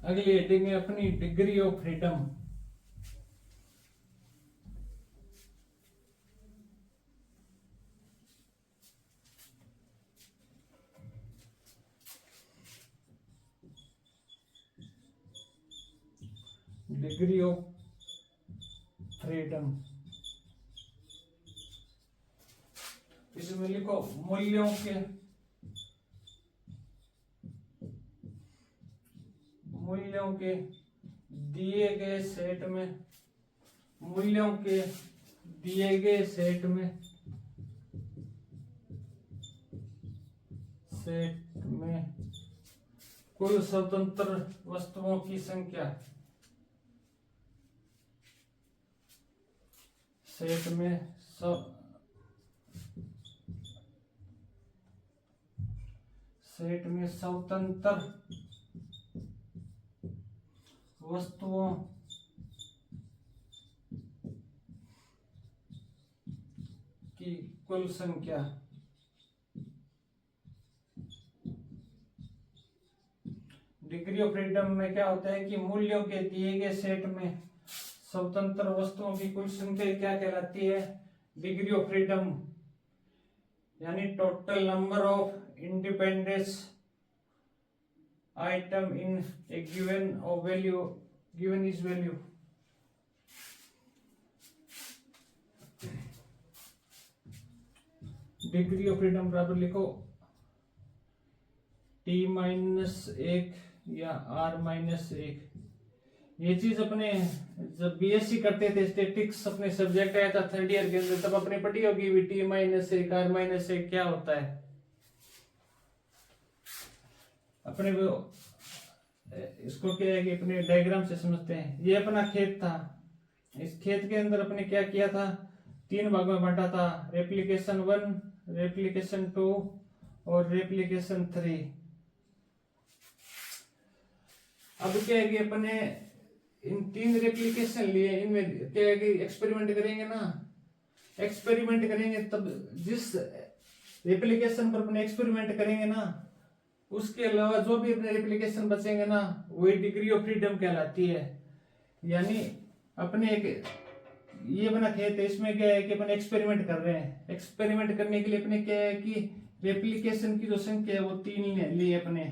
अगली हेडिंग है अपनी degree of freedom. Degree of freedom, इसमें लिखो मूल्यों के दिए गए सेट में, मूल्यों के दिए गए सेट में कुल स्वतंत्र वस्तुओं की संख्या, सेट में स्वतंत्र वस्तुओं की कुल संख्या। डिग्री ऑफ फ्रीडम में क्या होता है कि मूल्यों के दिए गए सेट में स्वतंत्र वस्तुओं की कुल संख्या क्या कहलाती है? डिग्री ऑफ फ्रीडम, यानी total number of independence item in A given of value, given is value. Degree of freedom बराबर लिखो T-1 या R-1। ये चीज अपने जब बीएससी करते थे, स्टैटिक्स अपने सब्जेक्ट आया था थर्ड ईयर के अंदर, तब अपने पढ़ी होगी T-1 R-1 क्या होता है। अपने वो इसको क्या है कि अपने डायग्राम से समझते हैं। ये अपना खेत था, इस खेत के अंदर अपने क्या किया था, 3 भागों में बांटा था, रेप्लिकेशन 1, रेप्लिकेशन 2 और रेप्लिकेशन 3। अब क्या है कि अपने इन 3 रेप्लिकेशन लिए, इनमें क्या है कि एक्सपेरिमेंट करेंगे ना, एक्सपेरिमेंट करेंगे तब जिस रेप्लिकेशन पर अपने एक्सपेरिमेंट करेंगे ना, उसके अलावा जो भी अपने रेप्लिकेशन बचेंगे ना, वही डिग्री ऑफ फ्रीडम कहलाती है। यानी अपने एक ये बना खेत है, इसमें क्या है कि अपन एक्सपेरिमेंट कर रहे हैं। एक्सपेरिमेंट करने के लिए अपने क्या है कि रेप्लिकेशन की जो संख्या है वो 3 लिए, अपने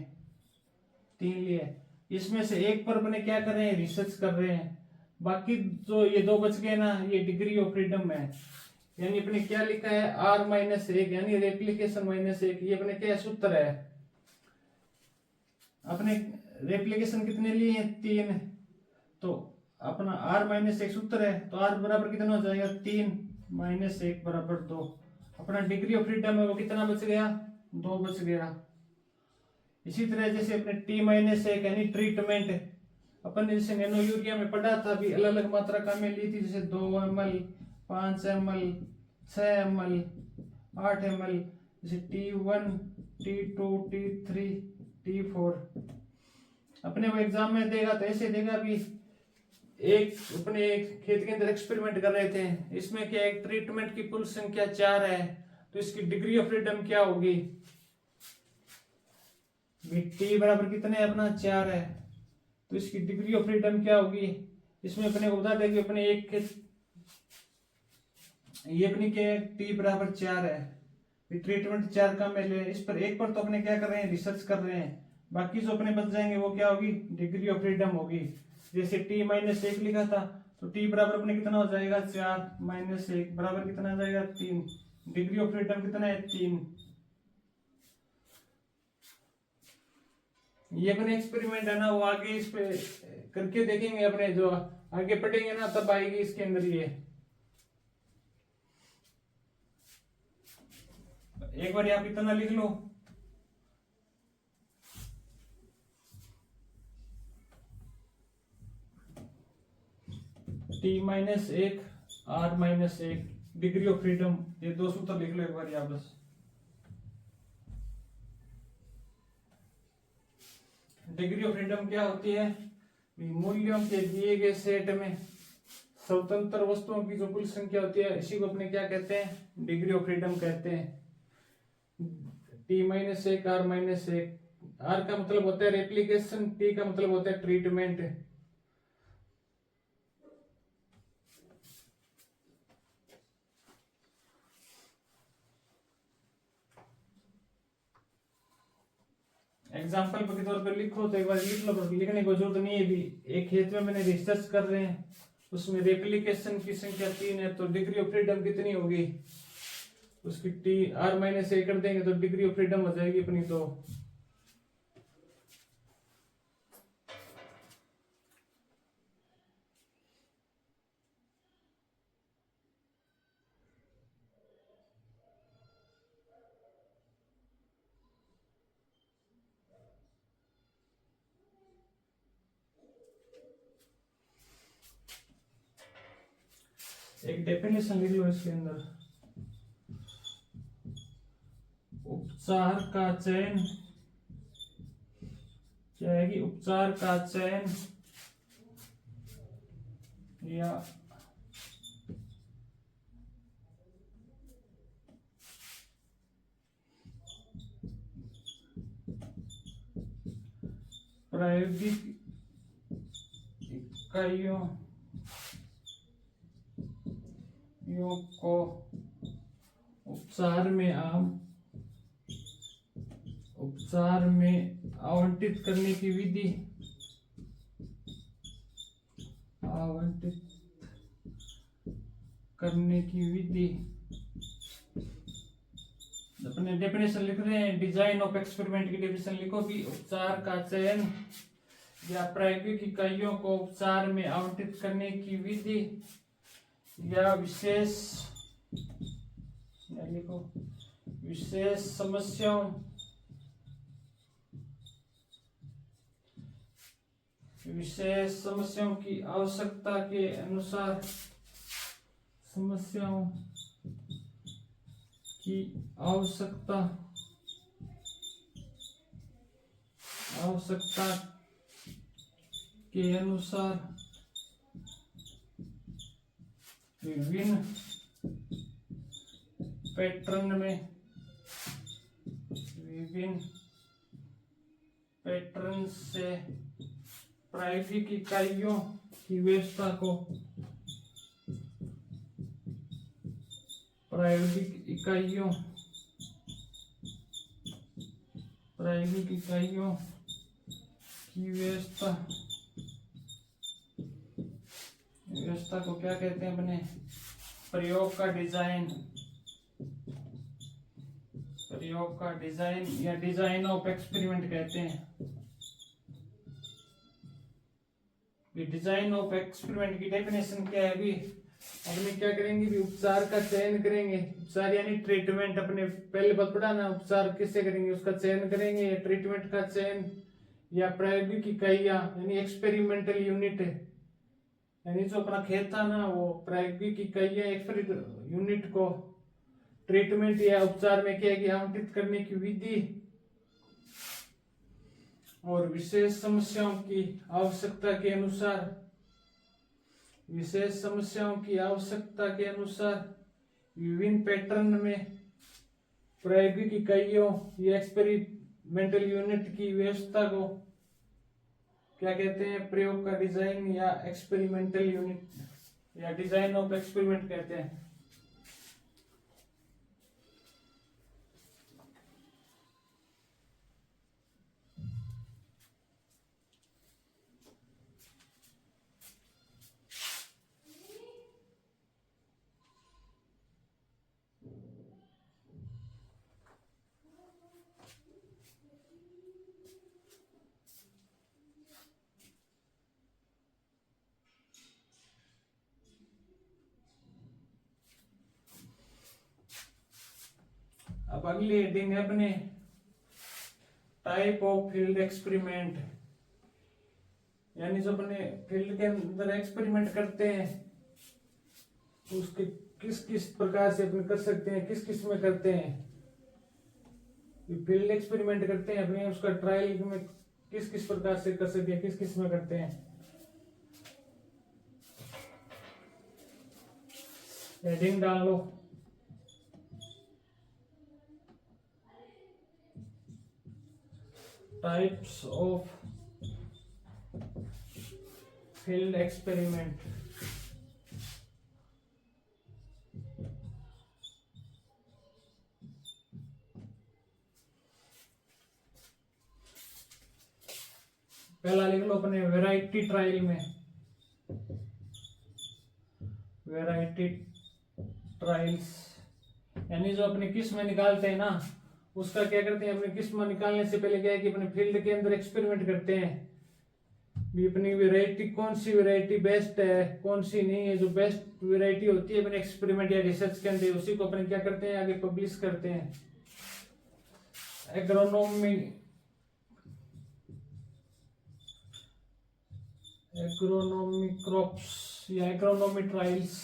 3 लिए। इसमें से एक पर अपने क्या कर रहे हैं, रिसर्च कर रहे हैं। बाकी जो ये 2 बच गए ना, ये डिग्री ऑफ फ्रीडम है। यानी अपने क्या लिखा है, R-1 यानी रेप्लिकेशन -1। ये अपने क्या सूत्र है, अपने रेप्लिकेशन कितने लिए हैं, 3, तो अपना R-1 सूत्र है, तो R बराबर कितना हो जाएगा, 3 - 1 बराबर 2। अपना डिग्री ऑफ फ्रीडम है वो कितना बच गया, 2 बच गया। इसी तरह जैसे अपने T-1 यानी ट्रीटमेंट, अपन ने जैसे नैनो यूरिया में पढ़ा था, अभी अलग अलग मात्रा का में ली थी, जैसे 2 ml, 5 ml, 6 ml, 8 ml, जैसे T1, T2, T3, T4। अपने वो एग्जाम में देगा तो ऐसे देगा, भी एक अपने खेत के अंदर एक्सपेरिमेंट कर रहे थे, इसमें क्या एक ट्रीटमेंट की कुल संख्या 4 है, तो इसकी डिग्री ऑफ फ्रीडम क्या होगी, T बराबर कितने है अपना 4 है, तो इसकी डिग्री ऑफ फ्रीडम क्या होगी। इसमें अपने को बता दें कि अपने एक ये अपनी क्या है, T बराबर 4 है, ट्रीटमेंट 4 का मिले, इस पर एक पर तो अपने क्या कर रहे हैं, रिसर्च कर रहे हैं। बाकी जो अपने बच जाएंगे वो क्या होगी, डिग्री ऑफ फ्रीडम होगी। जैसे T-1 लिखा था, तो T बराबर अपने कितना हो जाएगा, 4 - 1 बराबर कितना हो जाएगा, 3। डिग्री ऑफ फ्रीडम कितना है, 3। ये अपने एक्सपेरिमेंट है ना, वो आगे इस पे करके देखेंगे, अपने जो आगे पढ़ेंगे ना तब आएगी इसके अंदर। ये एक बार आप इतना लिख लो, T-1 R-1 degree of freedom, ये 2 सूत्र लिख लो एक बार आप बस। डिग्री ऑफ फ्रीडम क्या होती है, मूल्यों के दिए गए सेट में स्वतंत्र वस्तुओं की जो कुल संख्या होती है, इसी को अपने क्या कहते हैं, डिग्री ऑफ फ्रीडम कहते हैं। T-1 R-1 आर का मतलब होता है रेप्लिकेशन, टी का मतलब होता है ट्रीटमेंट। एग्जाम्पल के तौर पर लिखो तो एक बार लिख लो, पर लिखने की जरूरत नहीं है। भी एक खेत में मैंने रिसर्च कर रहे हैं, उसमें रेप्लिकेशन की संख्या 3 है, तो डिग्री ऑफ फ्रीडम कितनी होगी उसकी, टी आर माइनस ए कर देंगे तो डिग्री ऑफ फ्रीडम हो जाएगी अपनी। तो एक डेफिनेशन लिख लो इसके अंदर, उपचार का चयन क्या है कि उपचार का चयन या प्रायोगिक इकाइयों को उपचार में आवंटित करने की विधि, अपने डेफिनेशन लिख रहे हैं। डिजाइन ऑफ एक्सपेरिमेंट की डेफिनेशन लिखो कि उपचार का चयन या प्रायोगिक इकाइयों को उपचार में आवंटित करने की विधि या विशेष समस्याओं की आवश्यकता के अनुसार विभिन्न पैटर्न से प्रायोगिक इकाइयों की व्यवस्था को प्रायोगिक इकाइयों की व्यवस्था को क्या कहते हैं अपने, प्रयोग का डिजाइन या डिजाइन ऑफ एक्सपेरिमेंट कहते हैं। डिजाइन ऑफ एक्सपेरिमेंट की डेफिनेशन क्या है? भी अपने क्या करेंगे, भी उपचार का चयन करेंगे। उपचार यानी ट्रीटमेंट, अपने पहले बात पढ़ा ना, उपचार किससे करेंगे, उसका चयन करेंगे, या ट्रीटमेंट का चयन या प्रायोगिक इकाइयां यानी एक्सपेरिमेंटल यूनिट, यानी जो अपना खेत था ना वो प्रायोगिक इकाइयां यूनिट को ट्रीटमेंट या उपचार में क्या है आवंटित करने की विधि और विशेष समस्याओं की आवश्यकता के अनुसार विभिन्न पैटर्न में प्रायोगिक इकाइयों या एक्सपेरिमेंटल यूनिट की व्यवस्था को क्या कहते हैं, प्रयोग का डिजाइन या एक्सपेरिमेंटल यूनिट या डिजाइन ऑफ एक्सपेरिमेंट कहते हैं। अब अगली हेडिंग है अपने टाइप ऑफ फील्ड एक्सपेरिमेंट, यानी जो अपने फील्ड के अंदर एक्सपेरिमेंट करते हैं उसके किस किस प्रकार से अपने कर सकते हैं, किस किस में करते हैं। फील्ड एक्सपेरिमेंट करते हैं अपने, उसका ट्रायल में किस किस प्रकार से कर सकते हैं, किस किस में करते हैं। हेडिंग डाल लो, टाइप्स ऑफ फील्ड एक्सपेरिमेंट। पहला लिख लो अपने वैरायटी ट्रायल में, वैरायटी ट्रायल्स यानी जो अपनी किस्म निकालते हैं ना, उसका क्या करते हैं, अपनी किस्म निकालने से पहले क्या है कि अपने फील्ड के अंदर एक्सपेरिमेंट करते हैं भी अपनी वैरायटी, कौन सी वैरायटी बेस्ट है कौन सी नहीं है। जो बेस्ट वैरायटी होती है अपने एक्सपेरिमेंट या रिसर्च के अंदर, उसी को अपने क्या करते हैं, आगे पब्लिश करते हैं। एग्रोनॉमी क्रॉप्स या एग्रोनॉमी ट्रायल्स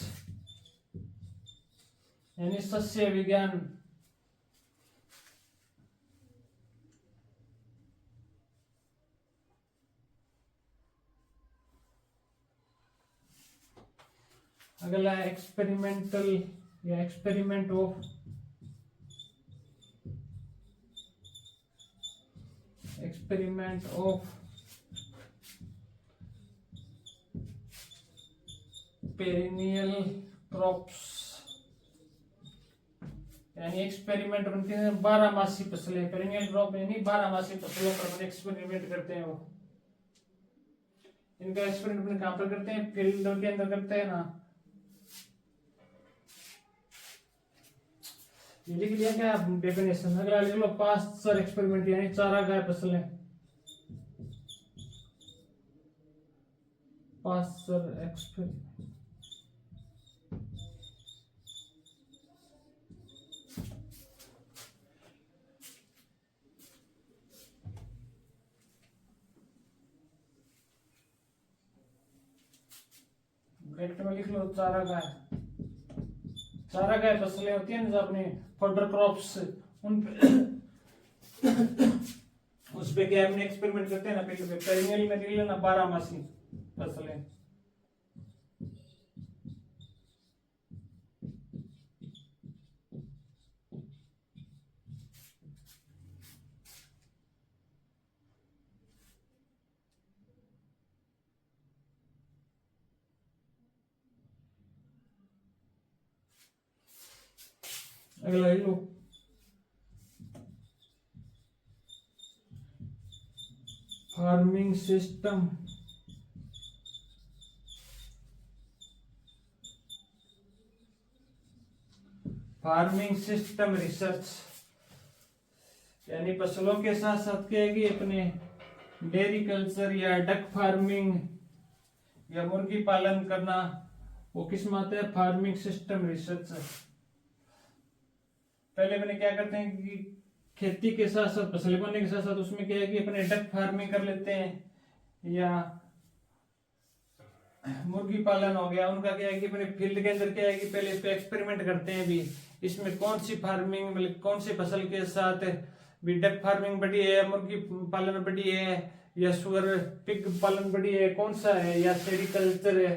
यानी सस्य विज्ञान। अगला एक्सपेरिमेंटल या एक्सपेरिमेंट ऑफ पेरिनियल क्रॉप्स यानी एक्सपेरिमेंट बनते हैं 12 मासी फसलें। पेरिनियल क्रॉप यानी 12 मासी फसलों पर एक्सपेरिमेंट करते हैं वो। इनका एक्सपेरिमेंट अपने कहां पर करते हैं, फील्ड के अंदर करते हैं ना। ये लिख लिया क्या डेफिनेशन। अगला लिख लो पास्चर एक्सपेरिमेंट यानी चारागाह फसलें। पास्चर एक्सपेरिमेंट ब्रैकेट में लिख लो चारागाह। चारागाह फसलें होती है ना जो अपने फॉडर क्रॉप्स, उन पे उस पे क्या अपने एक्सपेरिमेंट करते हैं ना। पेरिनियल में लिख लेना 12 मासी फसलें। अगला ले लो farming system. Farming system research यानी फसलों के साथ साथ क्या है कि अपने डेयरी कल्चर या डक फार्मिंग या मुर्गी पालन करना, वो किस में आता है, फार्मिंग सिस्टम रिसर्च। पहले अपने क्या करते हैं कि खेती के साथ साथ फसल बोने के साथ साथ उसमें क्या है कि अपने डक फार्मिंग कर लेते हैं या मुर्गी पालन हो गया। उनका क्या है कि अपने फील्ड के अंदर क्या है कि पहले इस पे एक्सपेरिमेंट करते हैं भी इसमें कौन सी फार्मिंग मतलब कौन सी फसल के साथ भी डक फार्मिंग बढ़ी है, मुर्गी पालन बढ़ी है या शुगर पिग पालन बढ़ी है, कौन सा है, या सेरिकल्चर है।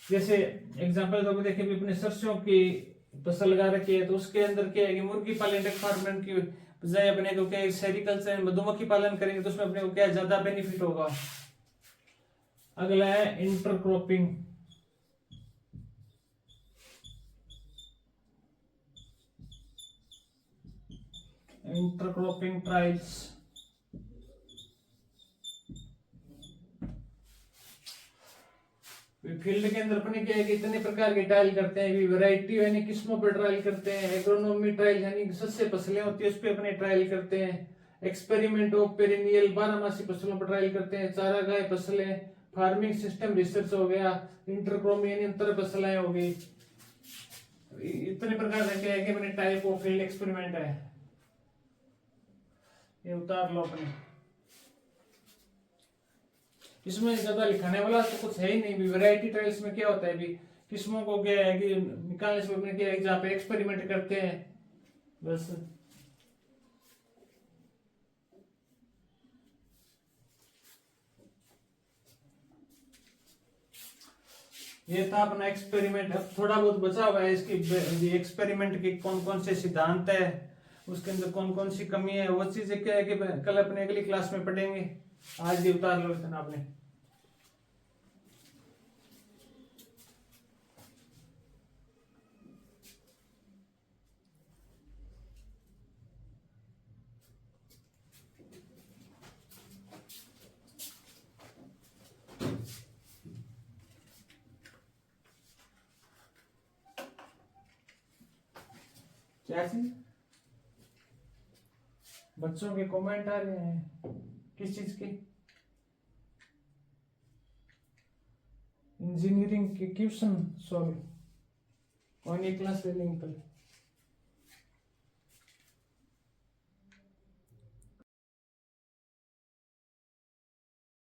जैसे एग्जांपल तो देखें भी अपने सरसों की फसल लगा रखी है तो उसके अंदर क्या है कि मुर्गी पालन डक फार्मिंग की बजाय अपने को क्या सेरिकल्चर मधुमक्खी पालन करेंगे तो उसमें अपने को क्या ज्यादा बेनिफिट होगा। अगला है इंटरक्रॉपिंग। इंटरक्रॉपिंग ट्रायल्स फील्ड के अंदर अपने क्या है कि इतने प्रकार के ट्रायल करते हैं। वैरायटी यानी किस्मों पर ट्रायल करते हैं। एग्रोनॉमी ट्रायल यानी सस्य फसलें होती है उस पर अपने ट्रायल करते हैं। एक्सपेरिमेंट ऑफ पेरिनियल 12 मासी फसलों पर ट्रायल करते हैं। चारागाह फसलें, फार्मिंग सिस्टम रिसर्च हो गया, इंटरक्रॉपिंग यानी अंतर फसलें हो गई। इतने प्रकार का क्या है कि अपने टाइप ऑफ फील्ड एक्सपेरिमेंट है। ये उतार लो अपने। इसमें ज्यादा लिखाने वाला तो कुछ है ही नहीं। वैरायटी ट्रायल्स में क्या होता है भी किस्मों को क्या है कि निकालने से क्या है जहाँ पे एक्सपेरिमेंट करते हैं बस। ये था अपना एक्सपेरिमेंट। अब थोड़ा बहुत बचा हुआ है इसकी एक्सपेरिमेंट के कौन कौन से सिद्धांत है उसके अंदर कौन कौन सी कमी है, वो चीजें क्या है कि कल अपने अगली क्लास में पढ़ेंगे। आज भी उतार लो इतना आपने। क्या चीज? बच्चों के कमेंट आ रहे हैं, किस चीज के? इंजीनियरिंग के क्वेश्चन सॉल्व, कौन एक क्लास ले लेंगे कल।